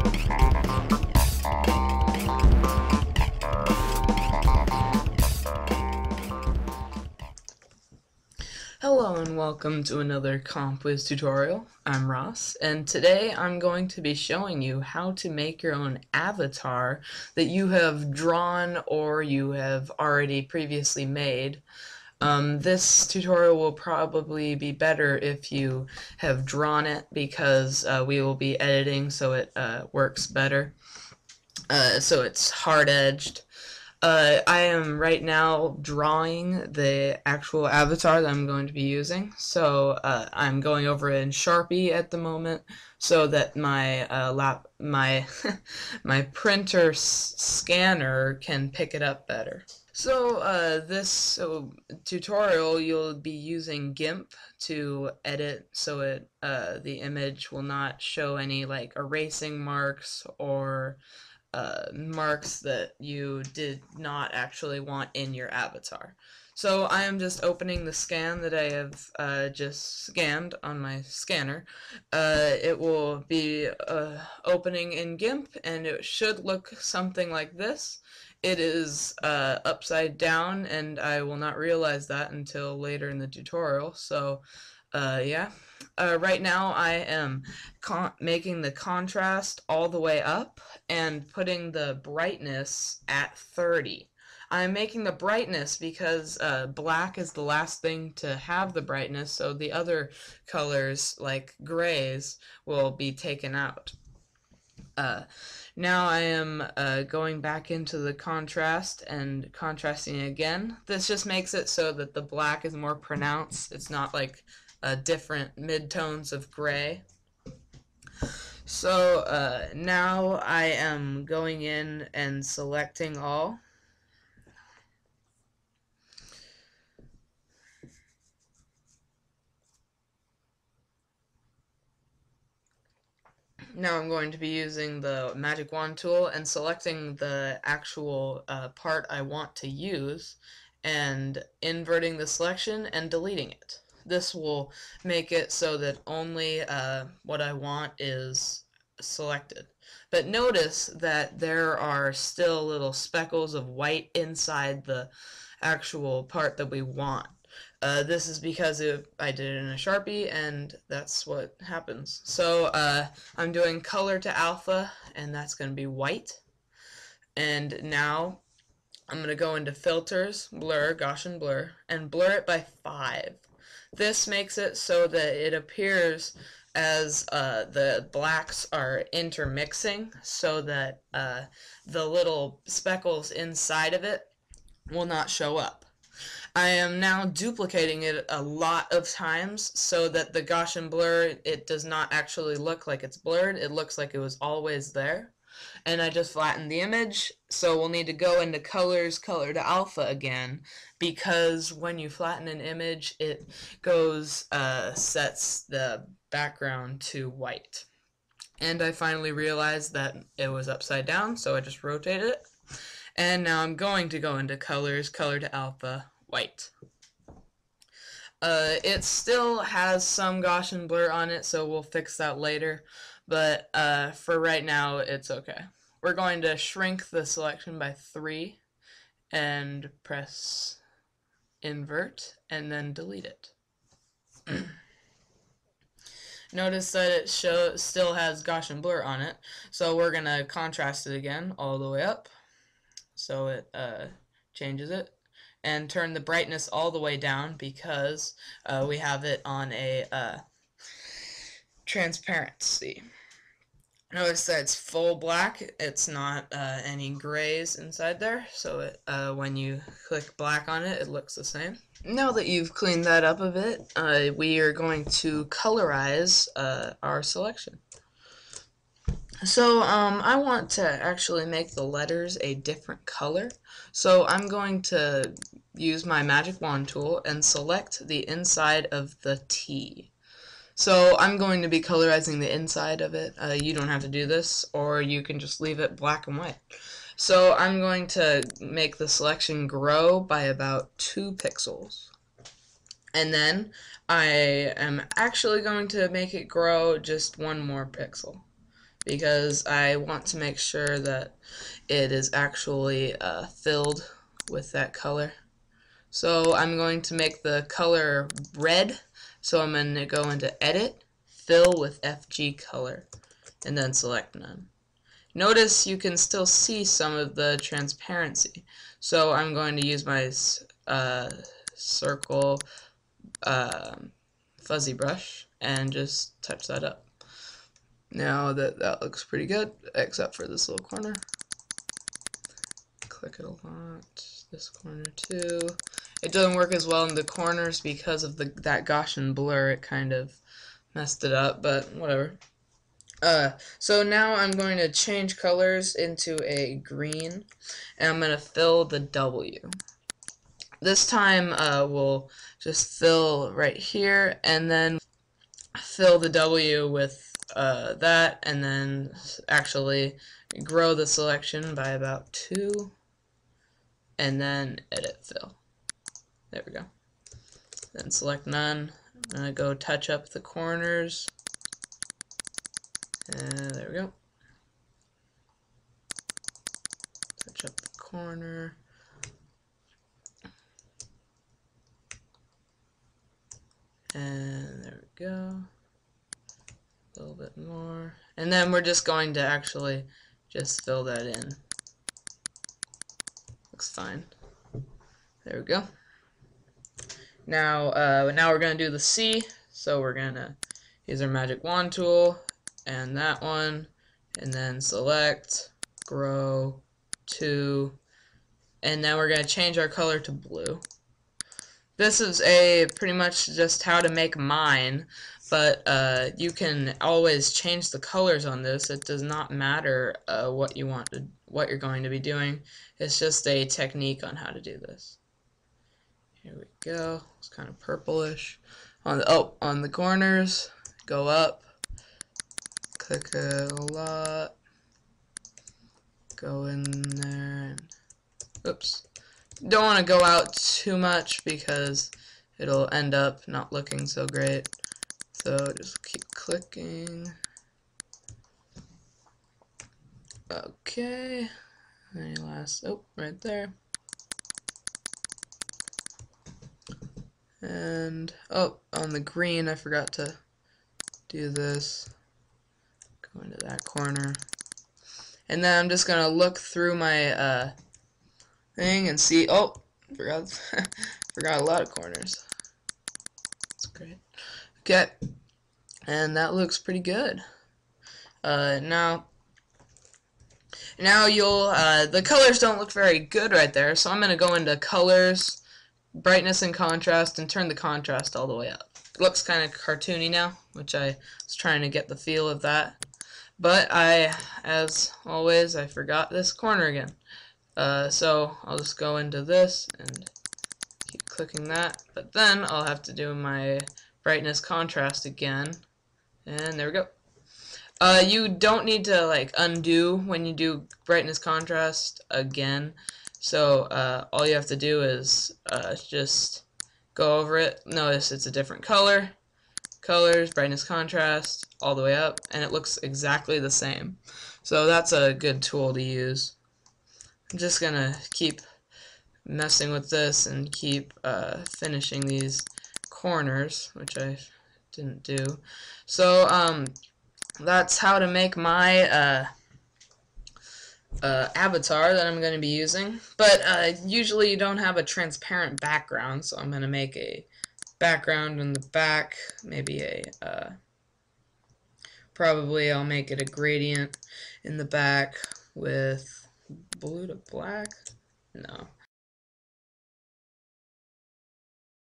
Hello and welcome to another compwiz tutorial. I'm Ross, and today I'm going to be showing you how to make your own avatar that you have drawn or you have already previously made. This tutorial will probably be better if you have drawn it because we will be editing so it works better. So it's hard-edged. I am right now drawing the actual avatar that I'm going to be using. So I'm going over it in Sharpie at the moment, so that my my printer scanner can pick it up better. So this tutorial, you'll be using Gimp to edit, so the image will not show any like erasing marks or marks that you did not actually want in your avatar. So I am just opening the scan that I have just scanned on my scanner. It will be opening in GIMP, and it should look something like this. It is upside down, and I will not realize that until later in the tutorial. So yeah. Right now I am making the contrast all the way up and putting the brightness at 30. I'm making the brightness because black is the last thing to have the brightness, so the other colors like grays will be taken out. Now I am going back into the contrast and contrasting again. This just makes it so that the black is more pronounced. It's not like different midtones of gray. So now I am going in and selecting all. Now I'm going to be using the magic wand tool and selecting the actual part I want to use and inverting the selection and deleting it. This will make it so that only what I want is selected. But notice that there are still little speckles of white inside the actual part that we want. This is because I did it in a Sharpie, and that's what happens. So I'm doing color to alpha, and that's going to be white. And now I'm going to go into filters, blur, Gaussian blur, and blur it by 5. This makes it so that it appears as the blacks are intermixing, so that the little speckles inside of it will not show up. I am now duplicating it a lot of times so that the Gaussian blur, it does not actually look like it's blurred. It looks like it was always there. And I just flattened the image, so we'll need to go into colors, color to alpha again, because when you flatten an image, it goes, sets the background to white. And I finally realized that it was upside down, so I just rotated it. And now I'm going to go into colors, color to alpha, white. It still has some Gaussian blur on it, so we'll fix that later, but for right now it's okay. We're going to shrink the selection by 3 and press invert and then delete it. Notice that it still has Gaussian blur on it, so we're going to contrast it again all the way up so it changes it, and turn the brightness all the way down because we have it on a transparency. Notice that it's full black, it's not any grays inside there, so it, when you click black on it, it looks the same. Now that you've cleaned that up a bit, we are going to colorize our selection. So I want to actually make the letters a different color. So I'm going to use my magic wand tool and select the inside of the T. So I'm going to be colorizing the inside of it. You don't have to do this, or you can just leave it black and white. So I'm going to make the selection grow by about 2 pixels. And then I am actually going to make it grow just 1 more pixel. because I want to make sure that it is actually filled with that color. So I'm going to make the color red, so I'm going to go into Edit, Fill with FG Color, and then select None. Notice you can still see some of the transparency, so I'm going to use my circle fuzzy brush and just touch that up. Now that looks pretty good, except for this little corner. Click it a lot. This corner too. It doesn't work as well in the corners because of that Gaussian blur. It kind of messed it up, but whatever. So now I'm going to change colors into a green, and I'm going to fill the W. This time we'll just fill right here, and then fill the W with that, and then actually grow the selection by about 2, and then Edit Fill. There we go. Then select None. I'm going to go touch up the corners. And there we go. Touch up the corner. And there we go. A little bit more. And then we're just going to actually just fill that in. Looks fine. There we go. Now we're going to do the C. So we're going to use our magic wand tool and that one, and then select, grow, 2, and then we're going to change our color to blue. This is pretty much just how to make mine, but you can always change the colors on this. It does not matter what you're going to be doing. It's just a technique on how to do this. Here we go. It's kind of purplish. On the corners, go up, click a lot, go in there, and oops. Don't want to go out too much because it'll end up not looking so great. So just keep clicking. Okay. Any last, right there. And, on the green, I forgot to do this. Go into that corner. And then I'm just going to look through my thing and see, forgot a lot of corners. That's great. Okay. And that looks pretty good. Now you'll, the colors don't look very good right there, so I'm going to go into colors, brightness and contrast, and turn the contrast all the way up. It looks kind of cartoony now, which I was trying to get the feel of that. But as always, I forgot this corner again. So I'll just go into this and keep clicking that. But then I'll have to do my brightness contrast again. And there we go. You don't need to undo when you do brightness contrast again. So all you have to do is just go over it. Notice it's a different color. Colors, brightness contrast, all the way up, and it looks exactly the same. So that's a good tool to use. I'm just gonna keep messing with this and keep finishing these corners, which I didn't do. So that's how to make my avatar that I'm going to be using. But usually you don't have a transparent background, so I'm going to make a background in the back, maybe probably I'll make it a gradient in the back with blue to black. No,